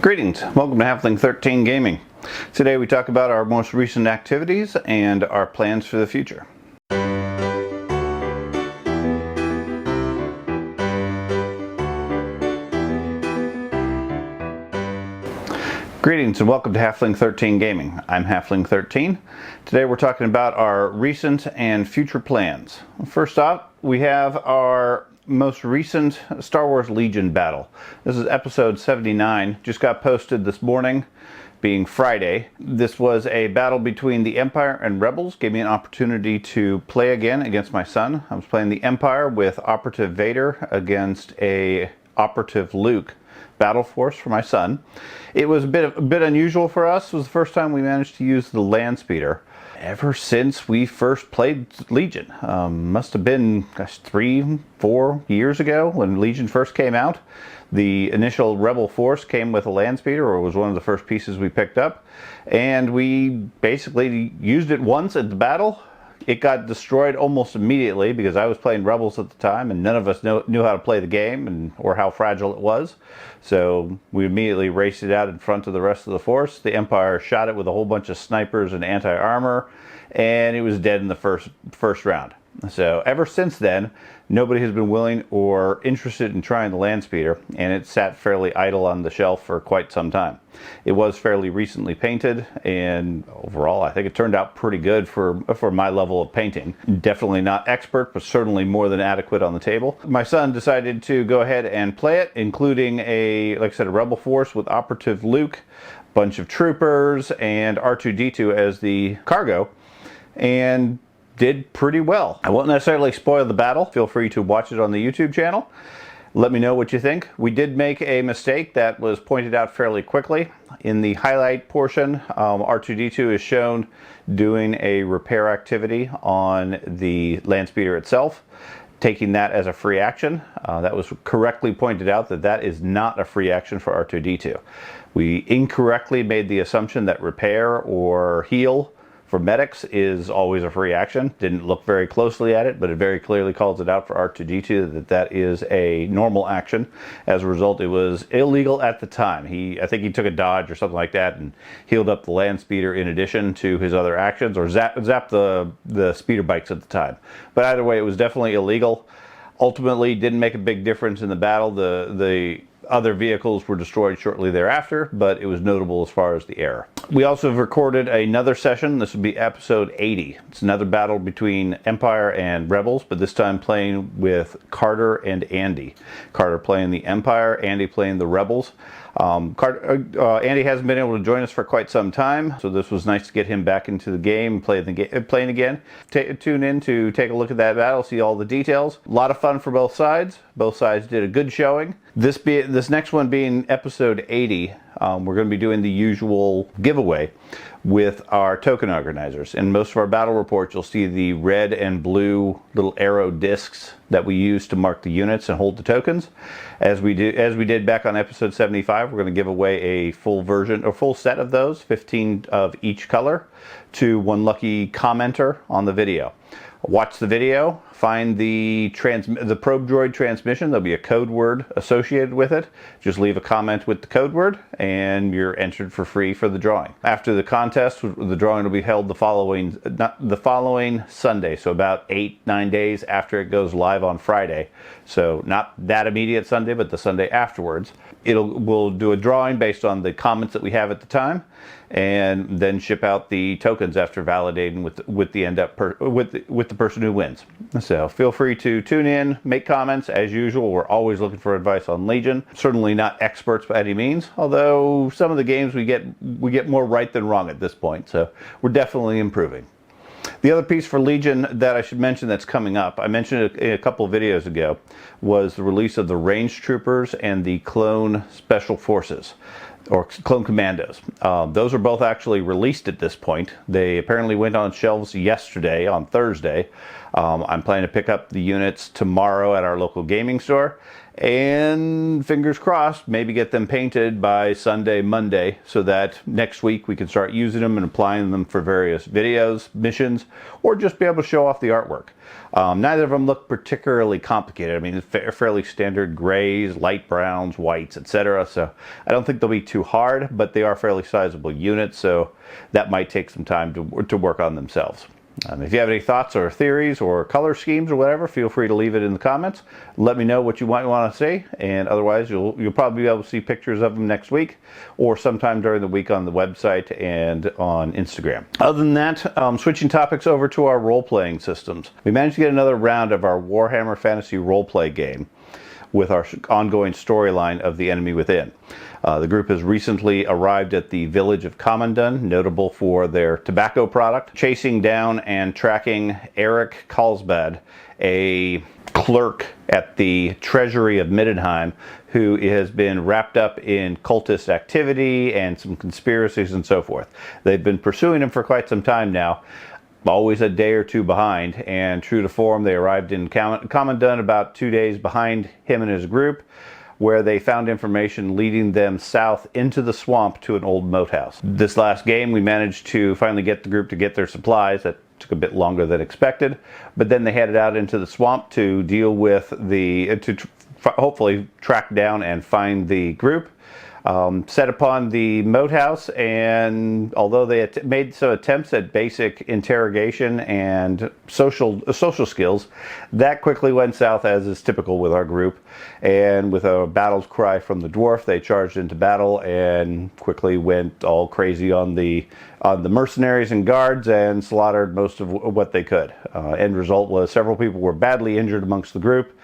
Greetings, welcome to Halfling 13 Gaming. Today we talk about our most recent activities and our plans for the future. Greetings and welcome to Halfling 13 Gaming. I'm Halfling 13. Today we're talking about our recent and future plans. First off, we have our most recent Star Wars Legion battle. This is episode 79, just got posted this morning, being Friday. This was a battle between the Empire and Rebels. Gave me an opportunity to play again against my son. I was playing the Empire with Operative Vader against a Operative Luke battle force for my son. It was a bit unusual for us. It was the first time we managed to use the land speeder ever since we first played Legion. Must have been, gosh, 3-4 years ago when Legion first came out. The initial Rebel force came with a land speeder, or was one of the first pieces we picked up, and we basically used it once at the battle. It got destroyed almost immediately because I was playing Rebels at the time and none of us knew how to play the game or how fragile it was. So we immediately raced it out in front of the rest of the force. The Empire shot it with a whole bunch of snipers and anti-armor, and it was dead in the first round. So ever since then, nobody has been willing or interested in trying the land speeder, and it sat fairly idle on the shelf for quite some time. It was fairly recently painted, and overall I think it turned out pretty good for my level of painting. Definitely not expert, but certainly more than adequate on the table. My son decided to go ahead and play it, including like I said, a Rebel force with Operative Luke, bunch of troopers, and R2-D2 as the cargo, and did pretty well. I won't necessarily spoil the battle. Feel free to watch it on the YouTube channel. Let me know what you think. We did make a mistake that was pointed out fairly quickly. In the highlight portion, R2-D2 is shown doing a repair activity on the land speeder itself, taking that as a free action. That was correctly pointed out that is not a free action for R2-D2. We incorrectly made the assumption that repair or heal for medics is always a free action. Didn't look very closely at it, but it very clearly calls it out for R2-D2 that is a normal action. As a result, it was illegal at the time. I think he took a dodge or something like that and healed up the land speeder in addition to his other actions, or zapped the speeder bikes at the time. But either way, it was definitely illegal. Ultimately, didn't make a big difference in the battle. The other vehicles were destroyed shortly thereafter, but it was notable as far as the error. We also have recorded another session. This will be episode 80. It's another battle between Empire and Rebels, but this time playing with Carter and Andy. Carter playing the Empire, Andy playing the Rebels. Andy hasn't been able to join us for quite some time, so this was nice to get him back into the game, playing again. Tune in to take a look at that battle, see all the details. A lot of fun for both sides. Both sides did a good showing. This next one being episode 80, we're going to be doing the usual giveaway with our token organizers. In most of our battle reports, you'll see the red and blue little arrow discs that we use to mark the units and hold the tokens. As we did back on episode 75, we're going to give away a full set of those, 15 of each color, to one lucky commenter on the video. Watch the video, find the probe droid transmission. There'll be a code word associated with it. Just leave a comment with the code word and you're entered for free for the drawing. After the contest, the drawing will be held the following Sunday, so about 8-9 days after it goes live on Friday. So not that immediate Sunday, but the Sunday afterwards. We'll do a drawing based on the comments that we have at the time, and then ship out the tokens after validating with the person who wins. So feel free to tune in, make comments. As usual, we're always looking for advice on Legion. Certainly not experts by any means, although some of the games we get more right than wrong at this point. So we're definitely improving. The other piece for Legion that I should mention that's coming up, I mentioned it a couple of videos ago, was the release of the Range Troopers and the Clone Special Forces, or Clone Commandos. Those are both actually released at this point. They apparently went on shelves yesterday, on Thursday. I'm planning to pick up the units tomorrow at our local gaming store, And fingers crossed, maybe get them painted by Sunday, Monday, so that next week we can start using them and applying them for various videos, missions, or just be able to show off the artwork. Neither of them look particularly complicated. I mean, it's fairly standard grays, light browns, whites, etc. So I don't think they'll be too hard, but they are fairly sizable units, so that might take some time to work on themselves. If you have any thoughts or theories or color schemes or whatever, feel free to leave it in the comments. Let me know what you might want to see, and otherwise you'll probably be able to see pictures of them next week or sometime during the week on the website and on Instagram. Other than that, switching topics over to our role-playing systems. We managed to get another round of our Warhammer Fantasy role-play game with our ongoing storyline of The Enemy Within. The group has recently arrived at the village of Commandant, notable for their tobacco product, chasing down and tracking Eric Carlsbad, a clerk at the treasury of Middenheim, who has been wrapped up in cultist activity and some conspiracies and so forth. They've been pursuing him for quite some time now, always a day or two behind, and true to form, they arrived in Commandant about 2 days behind him and his group, where they found information leading them south into the swamp to an old moat house. This last game, we managed to finally get the group to get their supplies. That took a bit longer than expected, but then they headed out into the swamp to deal with hopefully track down and find the group. Set upon the moat house, and although they made some attempts at basic interrogation and social skills, that quickly went south, as is typical with our group. And with a battle cry from the dwarf, they charged into battle and quickly went all crazy on the mercenaries and guards and slaughtered most of what they could. End result was several people were badly injured amongst the group.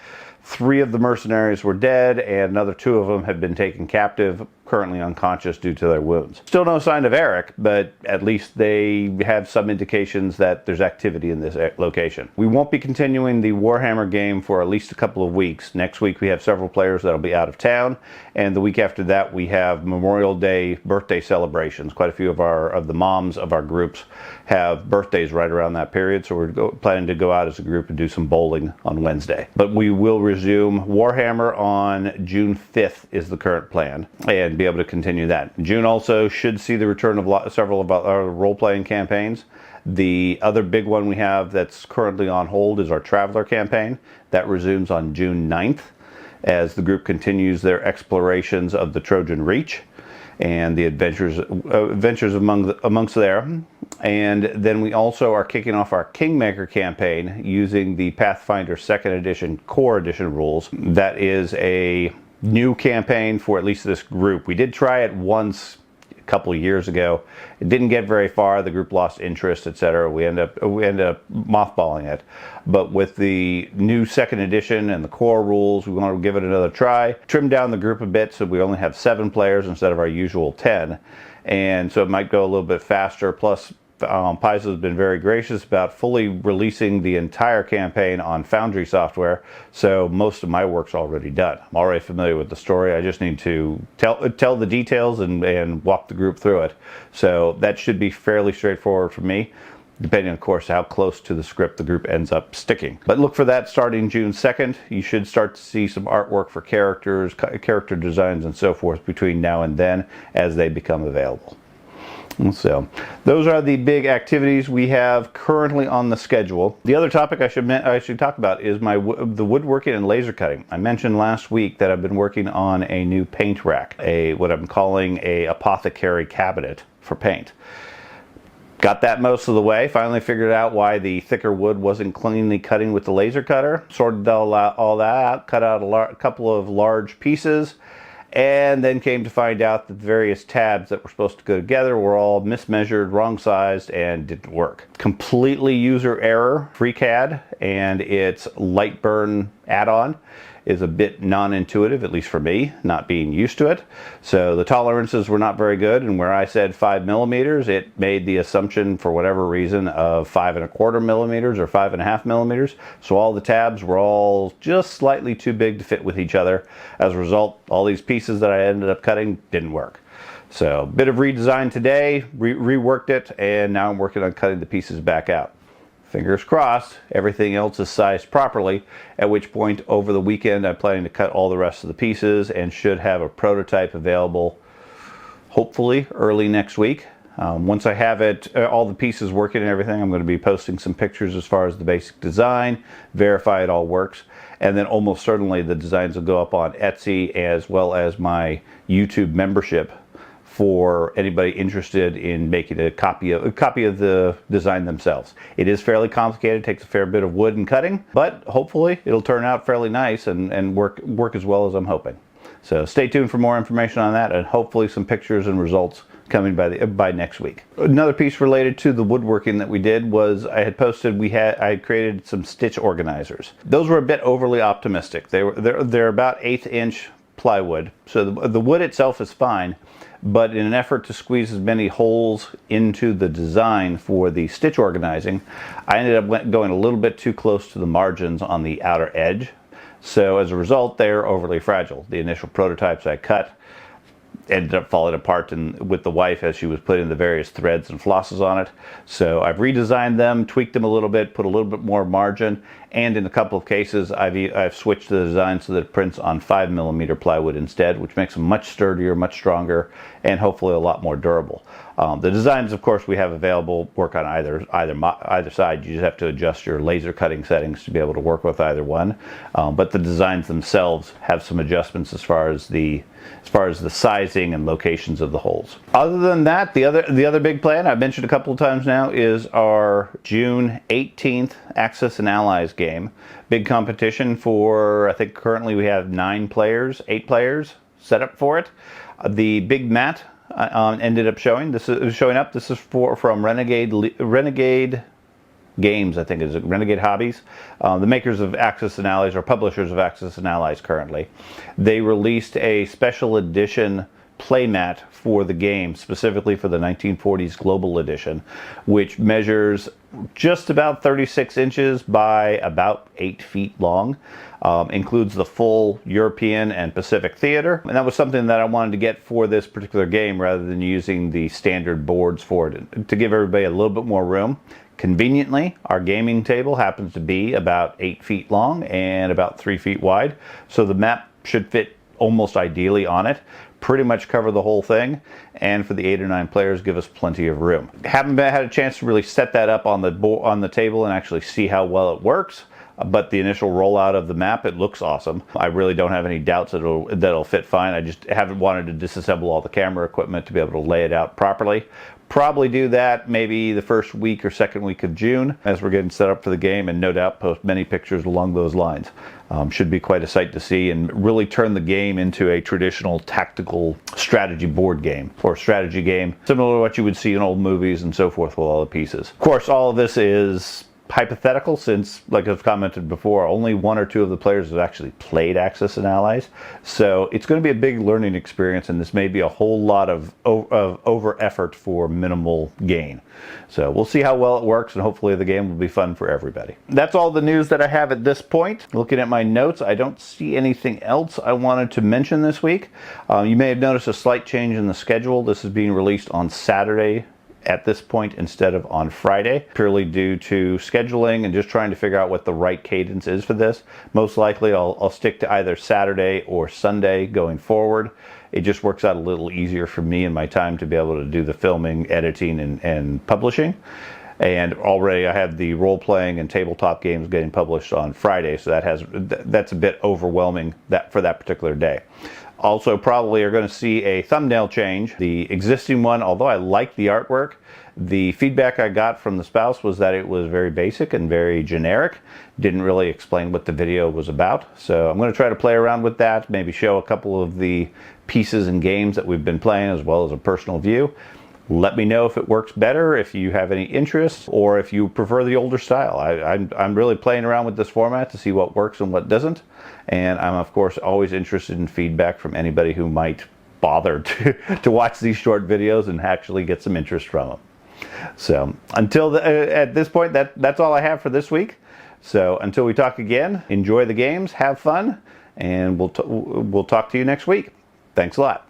3 of the mercenaries were dead, and another 2 of them had been taken captive, currently unconscious due to their wounds. Still no sign of Eric, but at least they have some indications that there's activity in this location. We won't be continuing the Warhammer game for at least a couple of weeks. Next week we have several players that'll be out of town, and the week after that we have Memorial Day birthday celebrations. Quite a few of the moms of our groups have birthdays right around that period, so we're planning to go out as a group and do some bowling on Wednesday. But we will resume Warhammer on June 5th is the current plan, and be able to continue that. June also should see the return of several of our role-playing campaigns. The other big one we have that's currently on hold is our Traveler campaign. That resumes on June 9th as the group continues their explorations of the Trojan Reach and the adventures amongst there. And then we also are kicking off our Kingmaker campaign using the Pathfinder 2nd Edition Core Edition rules. That is a new campaign for at least this group. We did try it once a couple of years ago. It didn't get very far. The group lost interest, etc. We ended up mothballing it. But with the new 2nd edition and the core rules, we want to give it another try. Trim down the group a bit so we only have 7 players instead of our usual 10. And so it might go a little bit faster. Plus, Paizo has been very gracious about fully releasing the entire campaign on Foundry software, so most of my work's already done. I'm already familiar with the story. I just need to tell the details and walk the group through it. So that should be fairly straightforward for me, depending, of course, how close to the script the group ends up sticking. But look for that starting June 2nd. You should start to see some artwork for characters, character designs, and so forth between now and then as they become available. So those are the big activities we have currently on the schedule. The other topic I should talk about is the woodworking and laser cutting. I mentioned last week that I've been working on a new paint rack, what I'm calling a apothecary cabinet for paint. Got that most of the way. Finally figured out why the thicker wood wasn't cleanly cutting with the laser cutter. Sorted all that out, cut out a couple of large pieces, and then came to find out that the various tabs that were supposed to go together were all mismeasured, wrong sized, and didn't work. Completely user error. FreeCAD and its Lightburn add-on is a bit non-intuitive, at least for me, not being used to it. So the tolerances were not very good, and where I said 5 millimeters, it made the assumption, for whatever reason, of 5¼ millimeters or 5½ millimeters. So all the tabs were all just slightly too big to fit with each other. As a result, all these pieces that I ended up cutting didn't work. So a bit of redesign today, reworked it, and now I'm working on cutting the pieces back out. fingers crossed, everything else is sized properly, at which point over the weekend I'm planning to cut all the rest of the pieces and should have a prototype available hopefully early next week. Once I have it, all the pieces working and everything, I'm going to be posting some pictures as far as the basic design, verify it all works, and then almost certainly the designs will go up on Etsy as well as my YouTube membership for anybody interested in making a copy of the design themselves. It is fairly complicated, takes a fair bit of wood and cutting, but hopefully it'll turn out fairly nice and work as well as I'm hoping. So stay tuned for more information on that, and hopefully some pictures and results coming by next week. Another piece related to the woodworking that we did was I had posted I had created some stitch organizers. Those were a bit overly optimistic. They're about 1/8 inch plywood, so the wood itself is fine, but in an effort to squeeze as many holes into the design for the stitch organizing, I ended up going a little bit too close to the margins on the outer edge. So as a result, they're overly fragile. The initial prototypes I cut ended up falling apart with the wife as she was putting the various threads and flosses on it. So I've redesigned them, tweaked them a little bit, put a little bit more margin, and in a couple of cases I've switched the design so that it prints on 5mm plywood instead, which makes them much sturdier, much stronger, and hopefully a lot more durable. The designs, of course, we have available work on either side. You just have to adjust your laser cutting settings to be able to work with either one. But the designs themselves have some adjustments as far as the sizing and locations of the holes. Other than that, the other big plan I've mentioned a couple of times now is our June 18th Axis&Allies game. Big competition for, I think currently we have 8 players set up for it. The big mat ended up showing up. This is from Renegade Games, I think, is it Renegade Hobbies, the makers of Axis&Allies, or publishers of Axis&Allies currently. They released a special edition playmat for the game, specifically for the 1940s Global Edition, which measures just about 36 inches by about 8 feet long. Includes the full European and Pacific theater, and that was something that I wanted to get for this particular game rather than using the standard boards for it, to give everybody a little bit more room. Conveniently, our gaming table happens to be about 8 feet long and about 3 feet wide, so the map should fit almost ideally on it, pretty much cover the whole thing, and for the 8 or 9 players give us plenty of room. Haven't had a chance to really set that up on the table and actually see how well it works, but the initial rollout of the map, it looks awesome. I really don't have any doubts that it'll fit fine. I just haven't wanted to disassemble all the camera equipment to be able to lay it out properly. Probably do that maybe the first week or second week of June as we're getting set up for the game, and no doubt post many pictures along those lines. Should be quite a sight to see and really turn the game into a traditional tactical strategy board game, or strategy game, similar to what you would see in old movies and so forth with all the pieces. Of course, all of this is hypothetical, since, like I've commented before, only 1 or 2 of the players have actually played Axis&Allies, so it's going to be a big learning experience, and this may be a whole lot of over effort for minimal gain. So we'll see how well it works, and hopefully the game will be fun for everybody. That's all the news that I have at this point. Looking at my notes, I don't see anything else I wanted to mention this week. You may have noticed a slight change in the schedule. This is being released on Saturday at this point instead of on Friday, purely due to scheduling and just trying to figure out what the right cadence is for this. Most likely I'll stick to either Saturday or Sunday going forward. It just works out a little easier for me and my time to be able to do the filming, editing, and publishing. And already I have the role-playing and tabletop games getting published on Friday, so that's a bit overwhelming for that particular day. Also, probably are going to see a thumbnail change. The existing one, although I like the artwork, the feedback I got from the spouse was that it was very basic and very generic. Didn't really explain what the video was about. So I'm going to try to play around with that, maybe show a couple of the pieces and games that we've been playing, as well as a personal view. Let me know if it works better, if you have any interest, or if you prefer the older style. I'm really playing around with this format to see what works and what doesn't. And I'm, of course, always interested in feedback from anybody who might bother to watch these short videos and actually get some interest from them. So at this point, that's all I have for this week. So until we talk again, enjoy the games, have fun, and we'll talk to you next week. Thanks a lot.